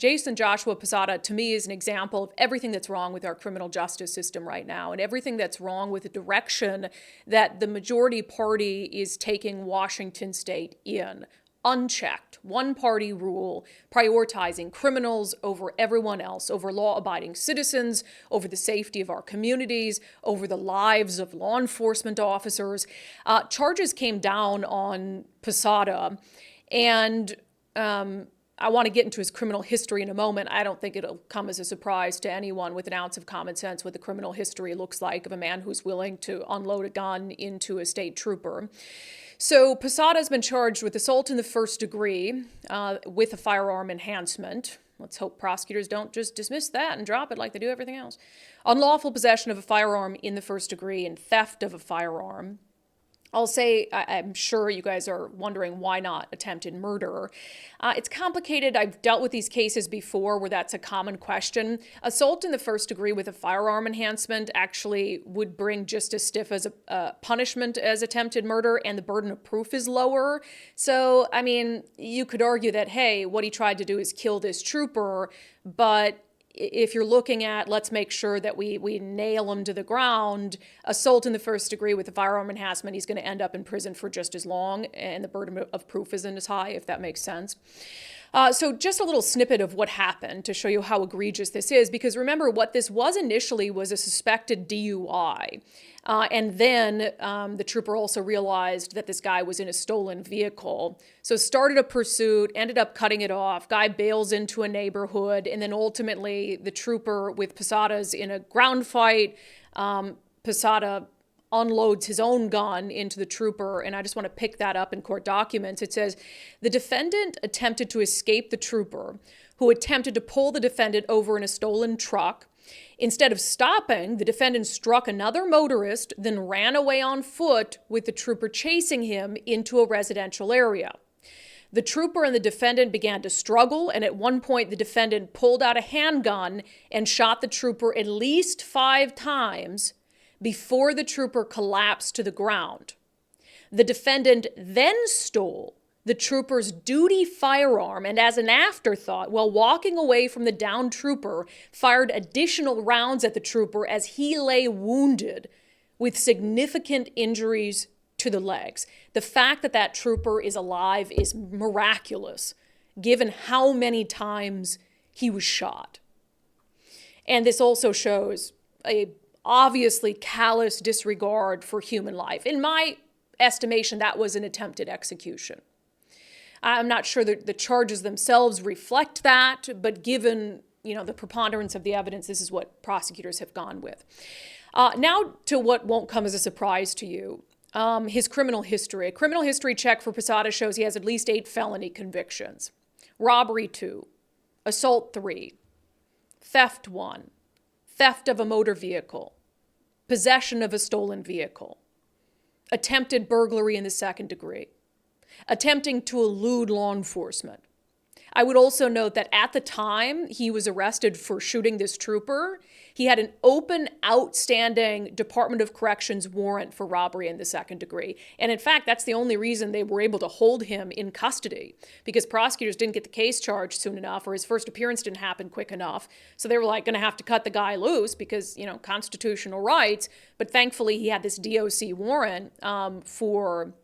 Jason Joshua Posada, to me, is an example of everything that's wrong with our criminal justice system right now, and everything that's wrong with the direction that the majority party is taking Washington state in. Unchecked, one-party rule, prioritizing criminals over everyone else, over law-abiding citizens, over the safety of our communities, over the lives of law enforcement officers. Charges came down on Posada, and I want to get into his criminal history in a moment. I don't think it'll come as a surprise to anyone with an ounce of common sense what the criminal history looks like of a man who's willing to unload a gun into a state trooper. So Posada has been charged with assault in the first degree with a firearm enhancement. Let's hope prosecutors don't just dismiss that and drop it like they do everything else. Unlawful possession of a firearm in the first degree and theft of a firearm. I'll say, I'm sure you guys are wondering why not attempted murder. It's complicated. I've dealt with these cases before where that's a common question. Assault in the first degree with a firearm enhancement actually would bring just as stiff as a punishment as attempted murder, and the burden of proof is lower. So, I mean, you could argue that, hey, what he tried to do is kill this trooper, but if you're looking at, let's make sure that we nail him to the ground, assault in the first degree with a firearm enhancement, he's going to end up in prison for just as long, and the burden of proof isn't as high, if that makes sense. So just a little snippet of what happened to show you how egregious this is, because remember, what this was initially was a suspected DUI. And then the trooper also realized that this guy was in a stolen vehicle. So started a pursuit, ended up cutting it off. Guy bails into a neighborhood. And then ultimately the trooper with Posada's in a ground fight. Posada unloads his own gun into the trooper. And I just want to pick that up in court documents. It says, the defendant attempted to escape the trooper, who attempted to pull the defendant over in a stolen truck. Instead of stopping, the defendant struck another motorist, then ran away on foot with the trooper chasing him into a residential area. The trooper and the defendant began to struggle, and at one point the defendant pulled out a handgun and shot the trooper at least 5 times before the trooper collapsed to the ground. The defendant then stole the trooper's duty firearm, and as an afterthought, while walking away from the downed trooper, fired additional rounds at the trooper as he lay wounded with significant injuries to the legs. The fact that that trooper is alive is miraculous, given how many times he was shot. And this also shows a obviously callous disregard for human life. In my estimation, that was an attempted execution. I'm not sure that the charges themselves reflect that, but given, the preponderance of the evidence, this is what prosecutors have gone with. Now to what won't come as a surprise to you, his criminal history. A criminal history check for Posada shows he has at least 8 felony convictions. Robbery 2, assault 3, theft 1, theft of a motor vehicle, possession of a stolen vehicle, attempted burglary in the second degree, attempting to elude law enforcement. I would also note that at the time he was arrested for shooting this trooper, he had an open, outstanding Department of Corrections warrant for robbery in the second degree. And in fact, that's the only reason they were able to hold him in custody, because prosecutors didn't get the case charged soon enough, or his first appearance didn't happen quick enough. So they were going to have to cut the guy loose because, constitutional rights. But thankfully he had this DOC warrant for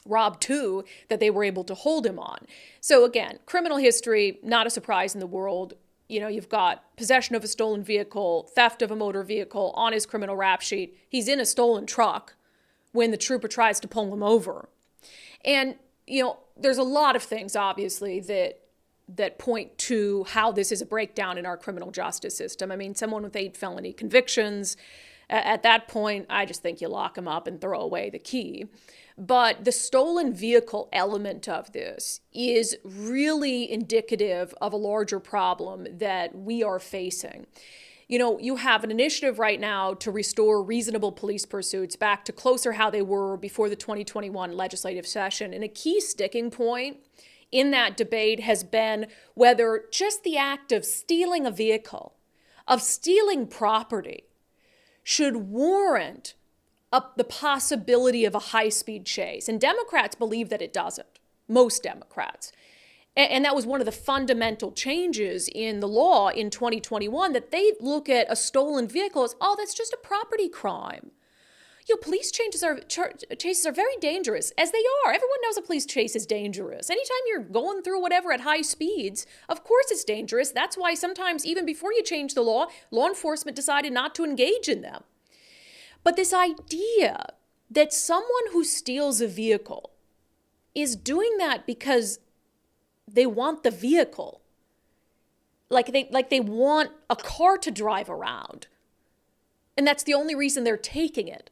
Rob 2 that they were able to hold him on. So again, criminal history, not a surprise in the world. You've got possession of a stolen vehicle, theft of a motor vehicle on his criminal rap sheet. He's in a stolen truck when the trooper tries to pull him over. And, there's a lot of things, obviously, that point to how this is a breakdown in our criminal justice system. I mean, someone with 8 felony convictions, at that point, I just think you lock him up and throw away the key. But the stolen vehicle element of this is really indicative of a larger problem that we are facing. You have an initiative right now to restore reasonable police pursuits back to closer how they were before the 2021 legislative session. And a key sticking point in that debate has been whether just the act of stealing a vehicle, of stealing property, should warrant up the possibility of a high-speed chase. And Democrats believe that it doesn't. Most Democrats. And that was one of the fundamental changes in the law in 2021, that they look at a stolen vehicle as, oh, that's just a property crime. Police chases are very dangerous, as they are. Everyone knows a police chase is dangerous. Anytime you're going through whatever at high speeds, of course it's dangerous. That's why sometimes, even before you change the law enforcement decided not to engage in them. But this idea that someone who steals a vehicle is doing that because they want the vehicle, like they want a car to drive around, and that's the only reason they're taking it,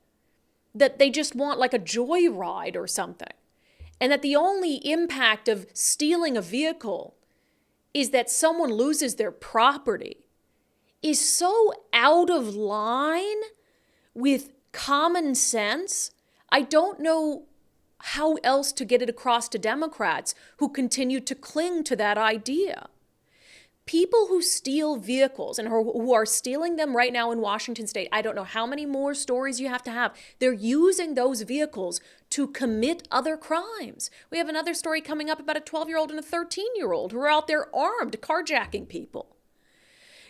that they just want like a joyride or something, and that the only impact of stealing a vehicle is that someone loses their property, is so out of line with common sense. I don't know how else to get it across to Democrats who continue to cling to that idea. People who steal vehicles and who are stealing them right now in Washington state, I don't know how many more stories you have to have. They're using those vehicles to commit other crimes. We have another story coming up about a 12-year-old and a 13-year-old who are out there armed, carjacking people.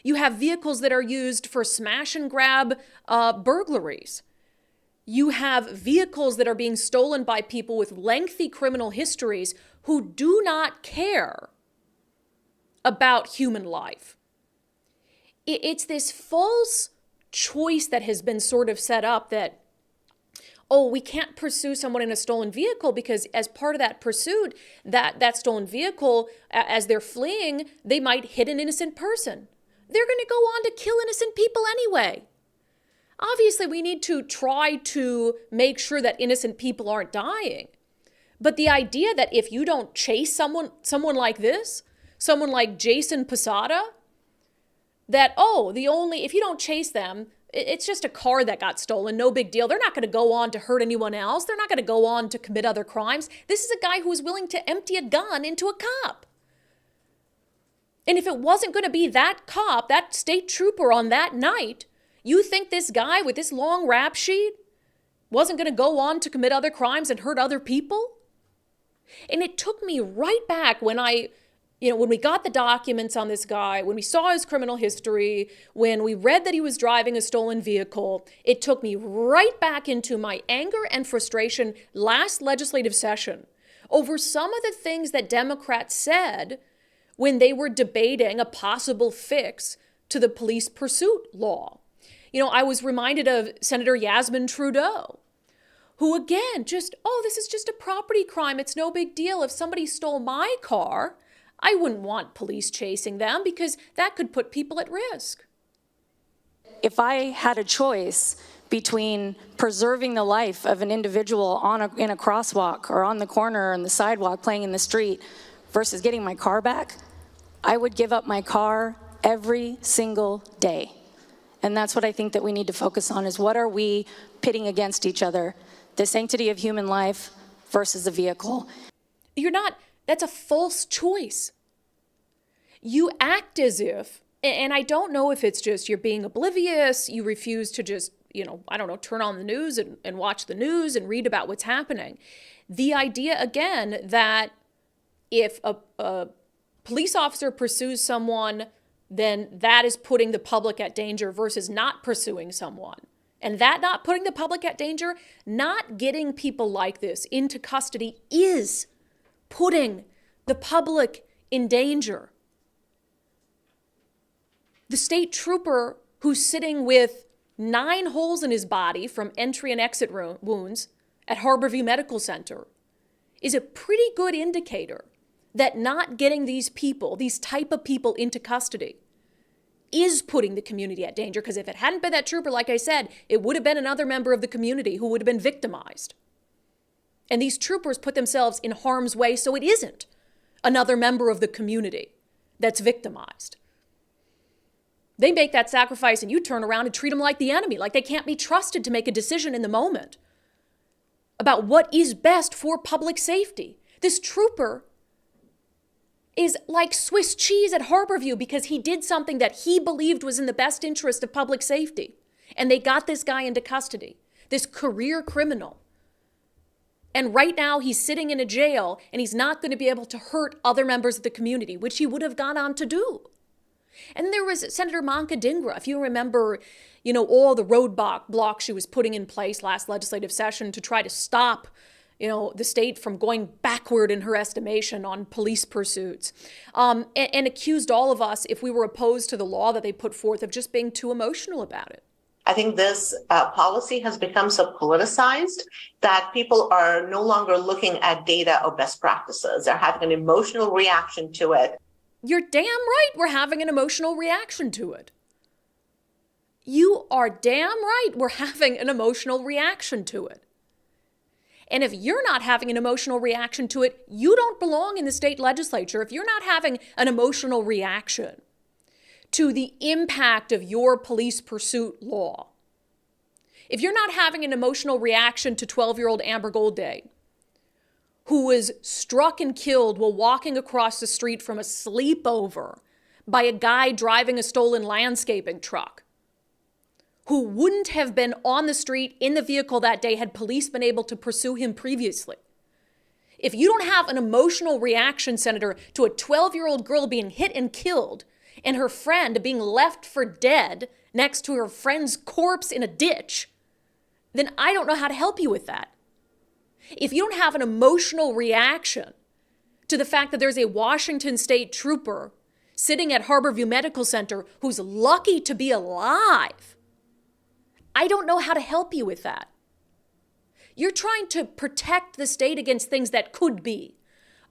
You have vehicles that are used for smash and grab burglaries. You have vehicles that are being stolen by people with lengthy criminal histories who do not care about human life. It's this false choice that has been sort of set up that, oh, we can't pursue someone in a stolen vehicle because as part of that pursuit, that stolen vehicle, as they're fleeing, they might hit an innocent person. They're going to go on to kill innocent people anyway. Obviously, we need to try to make sure that innocent people aren't dying. But the idea that if you don't chase someone like this, someone like Jason Posada, that, if you don't chase them, it's just a car that got stolen, no big deal. They're not going to go on to hurt anyone else. They're not going to go on to commit other crimes. This is a guy who was willing to empty a gun into a cop. And if it wasn't going to be that cop, that state trooper on that night, you think this guy with this long rap sheet wasn't going to go on to commit other crimes and hurt other people? And it took me right back when when we got the documents on this guy, when we saw his criminal history, when we read that he was driving a stolen vehicle, it took me right back into my anger and frustration last legislative session over some of the things that Democrats said when they were debating a possible fix to the police pursuit law. I was reminded of Senator Yasmin Trudeau, who again, this is just a property crime. It's no big deal. If somebody stole my car, I wouldn't want police chasing them because that could put people at risk. If I had a choice between preserving the life of an individual in a crosswalk or on the corner or on the sidewalk playing in the street versus getting my car back, I would give up my car every single day. And that's what I think that we need to focus on, is what are we pitting against each other? The sanctity of human life versus a vehicle. That's a false choice. You act as if, and I don't know if it's just you're being oblivious, you refuse to just, turn on the news and watch the news and read about what's happening. The idea, again, that if a police officer pursues someone, then that is putting the public at danger versus not pursuing someone. And that not putting the public at danger, not getting people like this into custody is putting the public in danger. The state trooper who's sitting with 9 holes in his body from entry and exit wounds at Harborview Medical Center is a pretty good indicator that not getting these people, these type of people into custody, is putting the community at danger. Because if it hadn't been that trooper, like I said, it would have been another member of the community who would have been victimized. And these troopers put themselves in harm's way so it isn't another member of the community that's victimized. They make that sacrifice and you turn around and treat them like the enemy, like they can't be trusted to make a decision in the moment about what is best for public safety. This trooper is like Swiss cheese at Harborview because he did something that he believed was in the best interest of public safety. And they got this guy into custody, this career criminal. And right now he's sitting in a jail and he's not going to be able to hurt other members of the community, which he would have gone on to do. And there was Senator Manka Dhingra, if you remember, all the roadblocks she was putting in place last legislative session to try to stop, the state from going backward in her estimation on police pursuits, and accused all of us, if we were opposed to the law that they put forth, of just being too emotional about it. I think this policy has become so politicized that people are no longer looking at data or best practices. They're having an emotional reaction to it. You're damn right we're having an emotional reaction to it. You are damn right we're having an emotional reaction to it. And if you're not having an emotional reaction to it, you don't belong in the state legislature. If you're not having an emotional reaction to the impact of your police pursuit law, if you're not having an emotional reaction to 12-year-old Amber Goldade, who was struck and killed while walking across the street from a sleepover by a guy driving a stolen landscaping truck, who wouldn't have been on the street in the vehicle that day had police been able to pursue him previously. If you don't have an emotional reaction, Senator, to a 12-year-old girl being hit and killed and her friend being left for dead next to her friend's corpse in a ditch, then I don't know how to help you with that. If you don't have an emotional reaction to the fact that there's a Washington state trooper sitting at Harborview Medical Center who's lucky to be alive, I don't know how to help you with that. You're trying to protect the state against things that could be.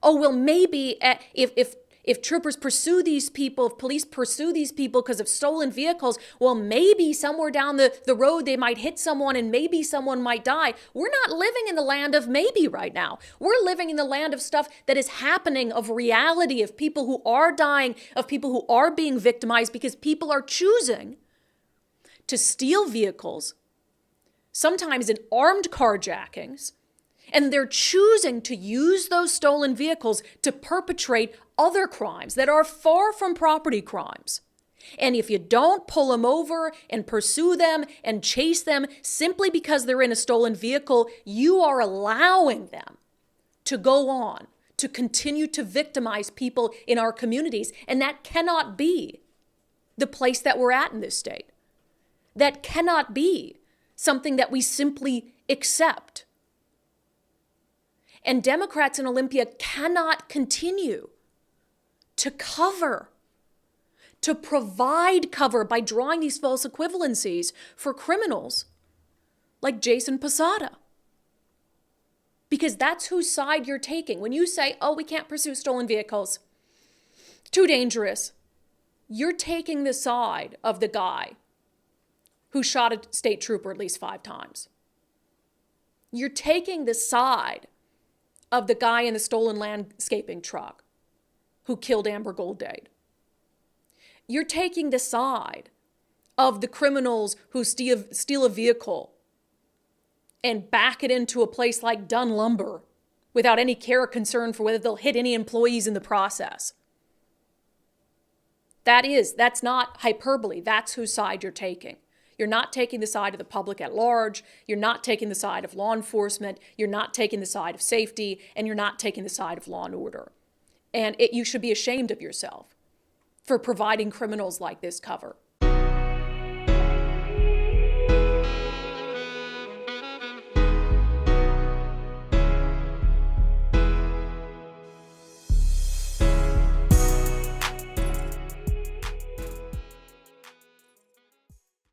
Oh, well, maybe if troopers pursue these people, if police pursue these people because of stolen vehicles, well, maybe somewhere down the road they might hit someone and maybe someone might die. We're not living in the land of maybe right now. We're living in the land of stuff that is happening, of reality, of people who are dying, of people who are being victimized because people are choosing to steal vehicles, sometimes in armed carjackings, and they're choosing to use those stolen vehicles to perpetrate other crimes that are far from property crimes. And if you don't pull them over and pursue them and chase them simply because they're in a stolen vehicle, you are allowing them to go on to continue to victimize people in our communities. And that cannot be the place that we're at in this state. That cannot be something that we simply accept. And Democrats in Olympia cannot continue to provide cover by drawing these false equivalencies for criminals like Jason Posada. Because that's whose side you're taking. When you say, oh, we can't pursue stolen vehicles, too dangerous, you're taking the side of the guy who shot a state trooper at least 5 times. You're taking the side of the guy in the stolen landscaping truck who killed Amber Goldade. You're taking the side of the criminals who steal a vehicle and back it into a place like Dunn Lumber without any care or concern for whether they'll hit any employees in the process. That's not hyperbole. That's whose side you're taking. You're not taking the side of the public at large. You're not taking the side of law enforcement. You're not taking the side of safety. And you're not taking the side of law and order. And you should be ashamed of yourself for providing criminals like this cover.